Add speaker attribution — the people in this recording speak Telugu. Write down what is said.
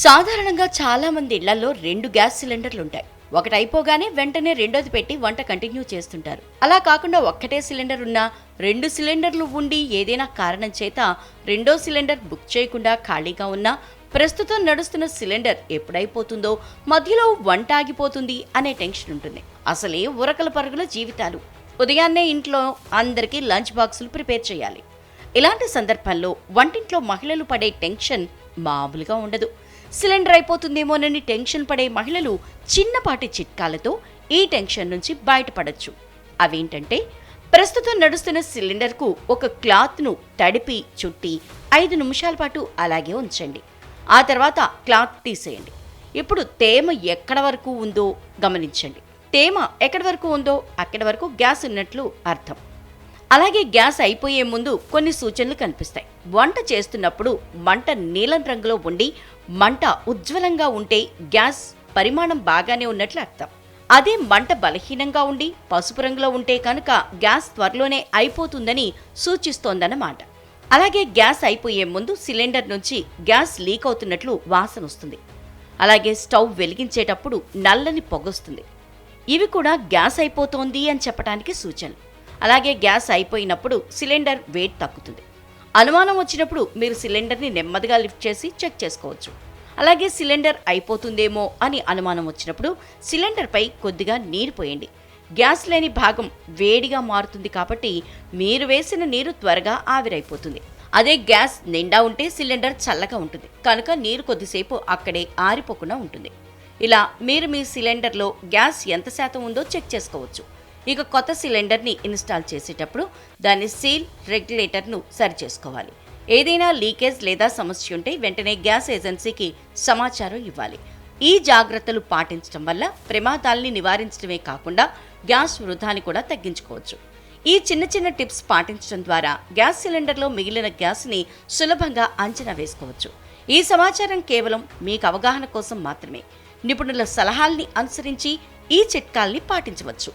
Speaker 1: సాధారణంగా చాలా మంది ఇళ్లలో 2 గ్యాస్ సిలిండర్లుంటాయి. ఒకటి అయిపోగానే వెంటనే రెండోది పెట్టి వంట కంటిన్యూ చేస్తుంటారు. అలా కాకుండా ఒక్కటే సిలిండర్ ఉన్నా 2 సిలిండర్లు ఉండి ఏదైనా కారణం చేత రెండో సిలిండర్ బుక్ చేయకుండా ఖాళీగా ఉన్నా ప్రస్తుతం నడుస్తున్న సిలిండర్ ఎప్పుడైపోతుందో, మధ్యలో వంట ఆగిపోతుంది అనే టెన్షన్ ఉంటుంది. అసలే ఉరకల పరుగుల జీవితాలు. ఉదయాన్నే ఇంట్లో అందరికీ లంచ్ బాక్సులు ప్రిపేర్ చేయాలి. ఇలాంటి సందర్భంలో వంటింట్లో మహిళలు పడే టెన్షన్ మామూలుగా ఉండదు. సిలిండర్ అయిపోతుందేమోనని టెన్షన్ పడే మహిళలు చిన్నపాటి చిట్కాలతో ఈ టెన్షన్ నుంచి బయటపడొచ్చు. అవేంటంటే, ప్రస్తుతం నడుస్తున్న సిలిండర్కు ఒక క్లాత్ను తడిపి చుట్టి 5 నిమిషాల పాటు అలాగే ఉంచండి. ఆ తర్వాత క్లాత్ తీసేయండి. ఇప్పుడు తేమ ఎక్కడ వరకు ఉందో గమనించండి. తేమ ఎక్కడి వరకు ఉందో అక్కడి వరకు గ్యాస్ ఉన్నట్లు అర్థం. అలాగే గ్యాస్ అయిపోయే ముందు కొన్ని సూచనలు కనిపిస్తాయి. వంట చేస్తున్నప్పుడు మంట నీలం రంగులో ఉండి మంట ఉజ్వలంగా ఉంటే గ్యాస్ పరిమాణం బాగానే ఉన్నట్లు అర్థం. అదే మంట బలహీనంగా ఉండి పసుపు రంగులో ఉంటే కనుక గ్యాస్ త్వరలోనే అయిపోతుందని సూచిస్తోందన్నమాట. అలాగే గ్యాస్ అయిపోయే ముందు సిలిండర్ నుంచి గ్యాస్ లీక్ అవుతున్నట్లు వాసన వస్తుంది. అలాగే స్టవ్ వెలిగించేటప్పుడు నల్లని పొగొస్తుంది. ఇవి కూడా గ్యాస్ అయిపోతోంది అని చెప్పడానికి సూచనలు. అలాగే గ్యాస్ అయిపోయినప్పుడు సిలిండర్ వెయిట్ తగ్గుతుంది. అనుమానం వచ్చినప్పుడు మీరు సిలిండర్ని నెమ్మదిగా లిఫ్ట్ చేసి చెక్ చేసుకోవచ్చు. అలాగే సిలిండర్ అయిపోతుందేమో అని అనుమానం వచ్చినప్పుడు సిలిండర్పై కొద్దిగా నీరు పోయండి. గ్యాస్ లేని భాగం వేడిగా మారుతుంది కాబట్టి మీరు వేసిన నీరు త్వరగా ఆవిరైపోతుంది. అదే గ్యాస్ నిండా ఉంటే సిలిండర్ చల్లగా ఉంటుంది కనుక నీరు కొద్దిసేపు అక్కడే ఆరిపోకుండా ఉంటుంది. ఇలా మీరు మీ సిలిండర్లో గ్యాస్ ఎంత శాతం ఉందో చెక్ చేసుకోవచ్చు. ఇక కొత్త సిలిండర్ని ఇన్స్టాల్ చేసేటప్పుడు దాని సీల్, రెగ్యులేటర్ను సరిచేసుకోవాలి. ఏదైనా లీకేజ్ లేదా సమస్య ఉంటే వెంటనే గ్యాస్ ఏజెన్సీకి సమాచారం ఇవ్వాలి. ఈ జాగ్రత్తలు పాటించడం వల్ల ప్రమాదాల్ని నివారించడమే కాకుండా గ్యాస్ వృధాని కూడా తగ్గించుకోవచ్చు. ఈ చిన్న చిన్న టిప్స్ పాటించడం ద్వారా గ్యాస్ సిలిండర్లో మిగిలిన గ్యాస్ని సులభంగా అంచనా వేసుకోవచ్చు. ఈ సమాచారం కేవలం మీకు అవగాహన కోసం మాత్రమే. నిపుణుల సలహాల్ని అనుసరించి ఈ చిట్కాల్ని పాటించవచ్చు.